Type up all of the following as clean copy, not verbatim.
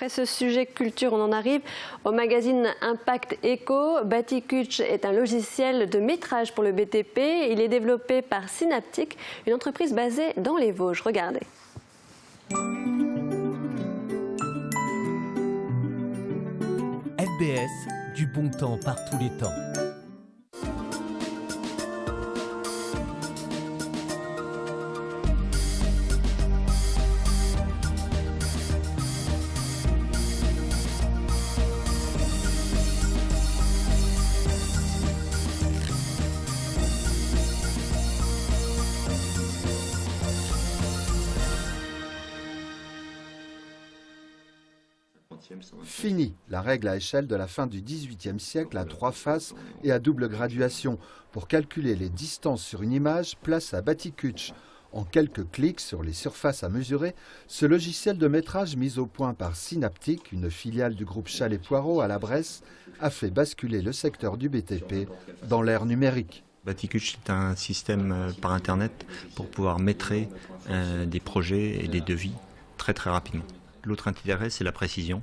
Après ce sujet culture, on en arrive au magazine Impact Eco. Batikutch est un logiciel de métrage pour le BTP. Il est développé par Synaptic, une entreprise basée dans les Vosges. Regardez. FBS, du bon temps par tous les temps. Fini la règle à échelle de la fin du XVIIIe siècle à 3 faces et à double graduation. Pour calculer les distances sur une image, place à Batikutch. En quelques clics sur les surfaces à mesurer, ce logiciel de métrage mis au point par Synaptic, une filiale du groupe Chalet-Poirot à la Bresse, a fait basculer le secteur du BTP dans l'ère numérique. Batikutch est un système par Internet pour pouvoir métrer des projets et des devis très rapidement. L'autre intérêt, c'est la précision,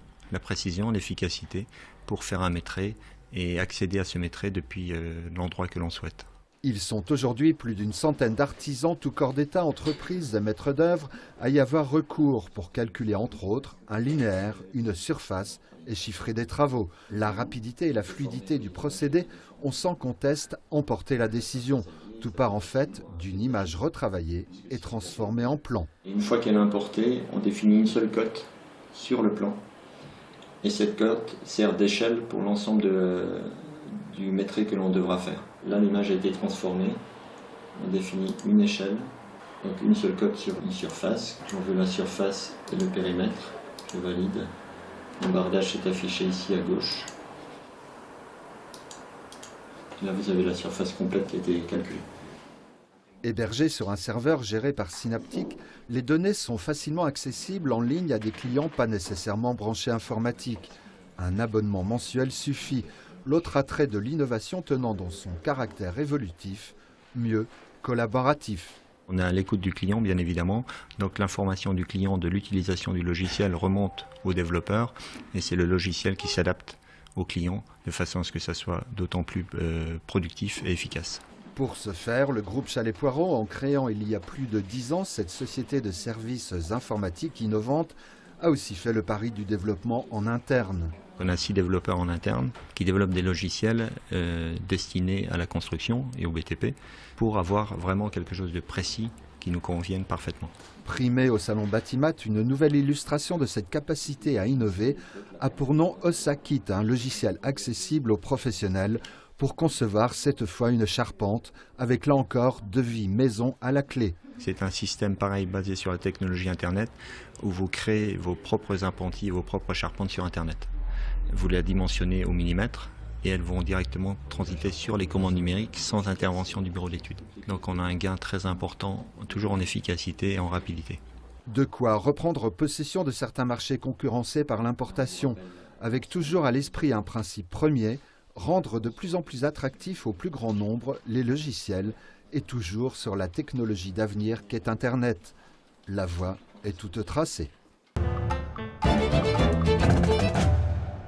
l'efficacité pour faire un métré et accéder à ce métré depuis l'endroit que l'on souhaite. Ils sont aujourd'hui plus d'une centaine d'artisans, tous corps d'État, entreprises et maîtres d'œuvre, à y avoir recours pour calculer entre autres un linéaire, une surface et chiffrer des travaux. La rapidité et la fluidité du procédé ont sans conteste emporté la décision. Tout part en fait d'une image retravaillée et transformée en plan. Une fois qu'elle est importée, on définit une seule cote sur le plan. Et cette cote sert d'échelle pour l'ensemble du métré que l'on devra faire. Là, l'image a été transformée. On définit une échelle, donc une seule cote sur une surface. On veut la surface et le périmètre. Je valide. Mon bardage est affiché ici à gauche. Là, vous avez la surface complète qui a été calculée. Hébergés sur un serveur géré par Synaptic, les données sont facilement accessibles en ligne à des clients pas nécessairement branchés informatique. Un abonnement mensuel suffit. L'autre attrait de l'innovation tenant dans son caractère évolutif, mieux collaboratif. On est à l'écoute du client, bien évidemment. Donc l'information du client de l'utilisation du logiciel remonte au développeur et c'est le logiciel qui s'adapte au client de façon à ce que ça soit d'autant plus productif et efficace. Pour ce faire, le groupe Chalet-Poirot, en créant il y a plus de 10 ans cette société de services informatiques innovante, a aussi fait le pari du développement en interne. On a 6 développeurs en interne qui développent des logiciels destinés à la construction et au BTP pour avoir vraiment quelque chose de précis qui nous convienne parfaitement. Primé au salon Batimat, une nouvelle illustration de cette capacité à innover a pour nom Osakit, un logiciel accessible aux professionnels pour concevoir cette fois une charpente avec là encore devis maison à la clé. C'est un système pareil basé sur la technologie Internet où vous créez vos propres appentis, vos propres charpentes sur Internet. Vous les dimensionnez au millimètre et elles vont directement transiter sur les commandes numériques sans intervention du bureau d'études. Donc on a un gain très important, toujours en efficacité et en rapidité. De quoi reprendre possession de certains marchés concurrencés par l'importation, avec toujours à l'esprit un principe premier, rendre de plus en plus attractifs au plus grand nombre les logiciels et toujours sur la technologie d'avenir qu'est Internet. La voie est toute tracée.